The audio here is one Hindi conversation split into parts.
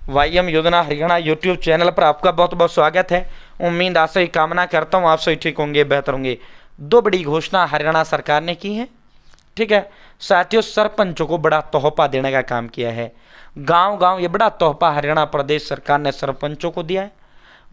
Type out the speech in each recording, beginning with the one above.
वाईएम योजना हरियाणा यूट्यूब चैनल पर आपका बहुत बहुत स्वागत है। उम्मीद आशा ही कामना करता हूँ आप सभी ठीक होंगे, बेहतर होंगे। दो बड़ी घोषणा हरियाणा सरकार ने की है। ठीक है साथियों, सरपंचों को बड़ा तोहफा देने का काम किया है। गांव गांव ये बड़ा तोहफा हरियाणा प्रदेश सरकार ने सरपंचों को दिया है।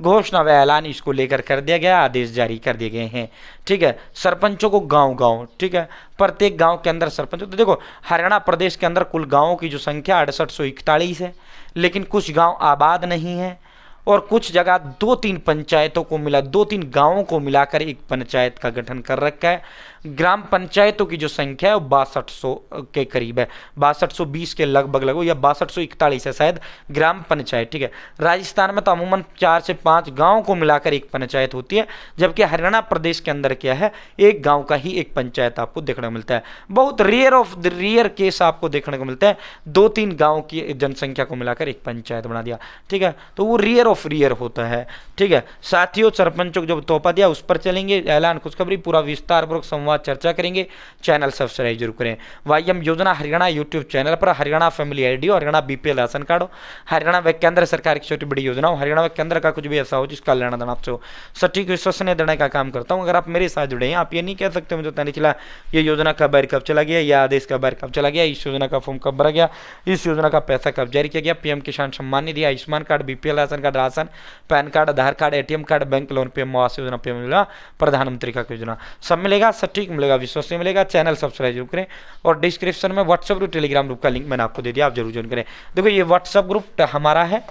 घोषणा व ऐलान इसको लेकर कर दिया गया, आदेश जारी कर दिए गए हैं। ठीक है, सरपंचों को गांव गांव, ठीक है, प्रत्येक गांव के अंदर सरपंच। तो देखो हरियाणा प्रदेश के अंदर कुल गांवों की जो संख्या 6841 है, लेकिन कुछ गांव आबाद नहीं है और कुछ जगह 2-3 पंचायतों को मिला, 2-3 गांवों को मिलाकर एक पंचायत का गठन कर रखा है। ग्राम पंचायतों की जो संख्या है वो 6200 के करीब है, 6220 के लगभग लगभग, या 6241 है शायद ग्राम पंचायत। ठीक है, राजस्थान में तो अमूमन 4 से 5 गाँव को मिलाकर एक पंचायत होती है, जबकि हरियाणा प्रदेश के अंदर क्या है, एक गाँव का ही एक पंचायत आपको देखने को मिलता है। बहुत rare of the rare case आपको देखने को मिलता है 2-3 गाँव की जनसंख्या को मिलाकर एक पंचायत बना दिया। ठीक है, तो वो रेयर ऑफ रेयर होता है। ठीक है साथियों, सरपंचों को जो तोहफा दिया उस पर चलेंगे, ऐलान खुशखबरी पूरा विस्तारपूर्वक संवाद चर्चा करेंगे। चैनल सब्सक्राइब जरूर करें। वाईएम योजना हरियाणा यूट्यूब चैनल पर हरियाणा फैमिली आईडी हो, हरियाणा बीपीएल राशन कार्ड हो, हरियाणा व केंद्र सरकार की छोटी बड़ी योजना हो, हरियाणा व केंद्र का कुछ भी ऐसा हो जिसका लेना देना आपसे हो, सटीक विश्वसनीय देने का काम करता हूं। अगर आप मेरे साथ जुड़े हैं, आप ये नहीं कह सकते मुझे पता नहीं चला ये योजना का बैर कब चला गया, या आदेश का बैर कब चला गया, इस योजना का फॉर्म कब भरा गया, इस योजना का पैसा कब जारी किया गया, PM Kisan Samman Nidhi, Ayushman card, BPL ration card, ration, PAN card, Aadhaar card, ATM card, bank loan, PM Awas Yojana, PM योजना, प्रधानमंत्री का योजना, सब मिलेगा, सटीक मिलेगा, विश्वसनीय मिलेगा। चैनल सब्सक्राइब जरूर करें और डिस्क्रिप्शन में व्हाट्सएप ग्रुप, टेलीग्राम ग्रुप का लिंक मैंने आपको दे दिया, आप जरूर ज्वाइन करें। देखो ये व्हाट्सएप ग्रुप हमारा है,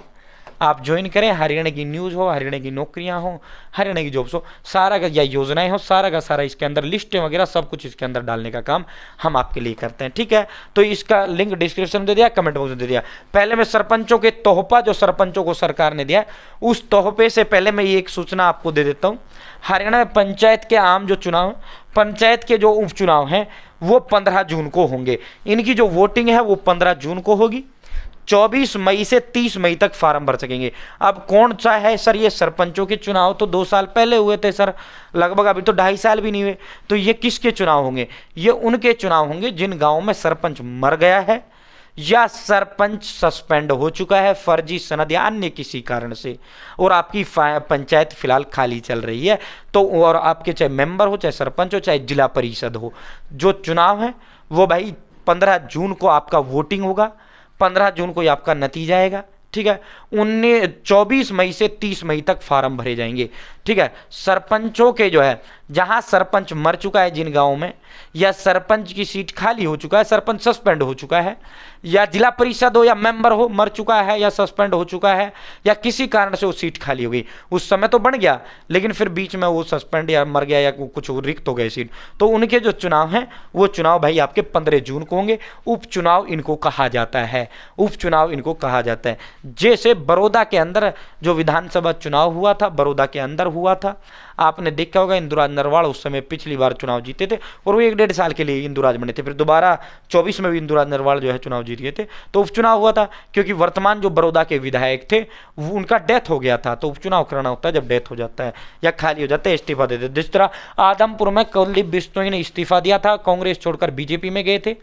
आप ज्वाइन करें। हरियाणा की न्यूज़ हो, हरियाणा की नौकरियां हो, हरियाणा की जॉब्स हो, सारा का या योजनाएं हो, सारा का सारा इसके अंदर लिस्टें वगैरह सब कुछ इसके अंदर डालने का काम हम आपके लिए करते हैं। ठीक है, तो इसका लिंक डिस्क्रिप्शन में दे दिया, कमेंट बॉक्स में दे दिया। पहले मैं सरपंचों के तोहफा जो सरपंचों को सरकार ने दिया, उस तोहफे से पहले मैं ये एक सूचना आपको दे देता हूँ। हरियाणा में पंचायत के आम जो चुनाव, पंचायत के जो उपचुनाव हैं वो 15 जून को होंगे। इनकी जो वोटिंग है वो 15 जून को होगी। 24 मई से 30 मई तक फार्म भर सकेंगे। अब कौन सा है सर, ये सरपंचों के चुनाव तो 2 साल पहले हुए थे सर, लगभग अभी तो 2.5 साल भी नहीं हुए। तो ये किसके चुनाव होंगे? ये उनके चुनाव होंगे जिन गांवों में सरपंच मर गया है या सरपंच सस्पेंड हो चुका है फर्जी सनद या अन्य किसी कारण से, और आपकी पंचायत फिलहाल खाली चल रही है। तो और आपके चाहे मेंबर हो, चाहे सरपंच हो, चाहे जिला परिषद हो, जो चुनाव है वो भाई 15 जून को आपका वोटिंग होगा, 15 जून को ही आपका नतीजा आएगा। ठीक है, 24 मई से 30 मई तक फार्म भरे जाएंगे। ठीक है, सरपंचों के जो है जहां सरपंच मर चुका है जिन गांवों में, या सरपंच की सीट खाली हो चुका है, सरपंच सस्पेंड हो चुका है, या जिला परिषद हो या मेंबर हो मर चुका है या सस्पेंड हो चुका है, या किसी कारण से वो सीट खाली हो गई, उस समय तो बन गया लेकिन फिर बीच में वो सस्पेंड या मर गया या कुछ रिक्त हो गए सीट, तो उनके जो चुनाव हैं वो चुनाव भाई आपके 15 जून को होंगे। उपचुनाव इनको कहा जाता है, उपचुनाव इनको कहा जाता है। जैसे बड़ौदा के अंदर जो विधानसभा चुनाव हुआ था, बड़ौदा के अंदर हुआ था, आपने देखा होगा इंदुराज नरवाल उस समय पिछली बार चुनाव जीते थे और वो 1-1.5 साल के लिए इंदुराज बने थे, फिर दोबारा 24 में भी इंदुराज नरवाल जो है चुनाव जीत गए थे। तो उपचुनाव हुआ था क्योंकि वर्तमान जो बड़ौदा के विधायक थे वो उनका डेथ हो गया था, तो उपचुनाव कराना होता है जब डेथ हो जाता है या खाली हो जाता है, इस्तीफा देते। जिस तरह आदमपुर में कुलदीप बिश्नोई ने इस्तीफा दिया था, कांग्रेस छोड़कर बीजेपी में गए थे,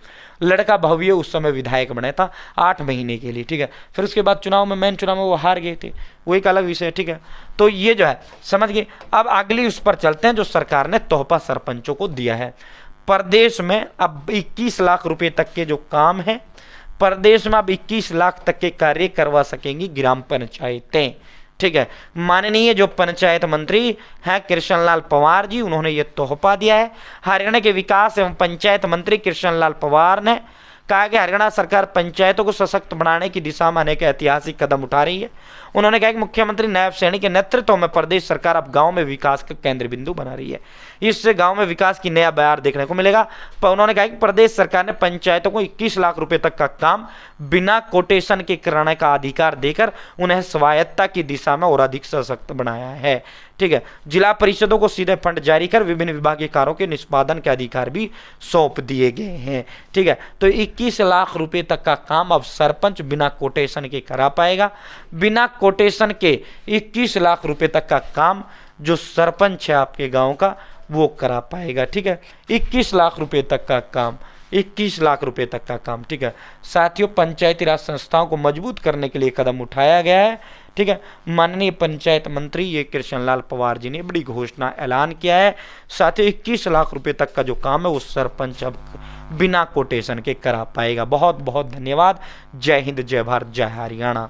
लड़का भव्य उस समय विधायक बना था 8 महीने के लिए। ठीक है, फिर उसके बाद चुनाव में मेन चुनाव में वो हार गए थे, वो एक अलग विषय है। ठीक है, तो ये जो है समझ गए। अब अगली उस पर चलते हैं जो सरकार ने तोहफा सरपंचों को दिया है। प्रदेश में अब 21 लाख रुपए तक के जो काम है, प्रदेश में अब 21 लाख तक के कार्य करवा सकेंगी ग्राम पंचायतें। ठीक है, माननीय जो पंचायत मंत्री हैं कृष्णलाल पंवार जी, उन्होंने ये तोहफा दिया है। हरियाणा के विकास एवं पंचायत मंत्री कृष्णलाल पंवार ने कहा कि हरियाणा सरकार पंचायतों को सशक्त बनाने की दिशा में अनेक ऐतिहासिक कदम उठा रही है। उन्होंने कहा कि मुख्यमंत्री नायब सैनी के नेतृत्व में प्रदेश सरकार अब गांव में विकास का केंद्र बिंदु बना रही है, इससे गांव में विकास की नया बयार देखने को मिलेगा। पर उन्होंने कहा कि प्रदेश सरकार ने पंचायतों को 21 लाख रुपए तक का काम बिना कोटेशन के कराने का अधिकार देकर उन्हें स्वायत्तता की दिशा में और अधिक सशक्त बनाया है। ठीक है, जिला परिषदों को सीधे फंड जारी कर विभिन्न विभागीय कार्यों के निष्पादन के अधिकार भी सौंप दिए गए हैं। ठीक है, तो 21 लाख रुपए तक का काम अब सरपंच बिना कोटेशन के करा पाएगा। बिना कोटेशन के 21 लाख रुपए तक का काम जो सरपंच है आपके गांव का वो करा पाएगा। ठीक है, 21 लाख रुपए तक का काम 21 लाख रुपए तक का काम। ठीक है साथियों, पंचायती राज संस्थाओं को मजबूत करने के लिए कदम उठाया गया है। ठीक है, माननीय पंचायत मंत्री ये कृष्णलाल पंवार जी ने बड़ी घोषणा ऐलान किया है। साथ ही 21 लाख रुपए तक का जो काम है वो सरपंच अब बिना कोटेशन के करा पाएगा। बहुत बहुत धन्यवाद। जय हिंद, जय भारत, जय हरियाणा।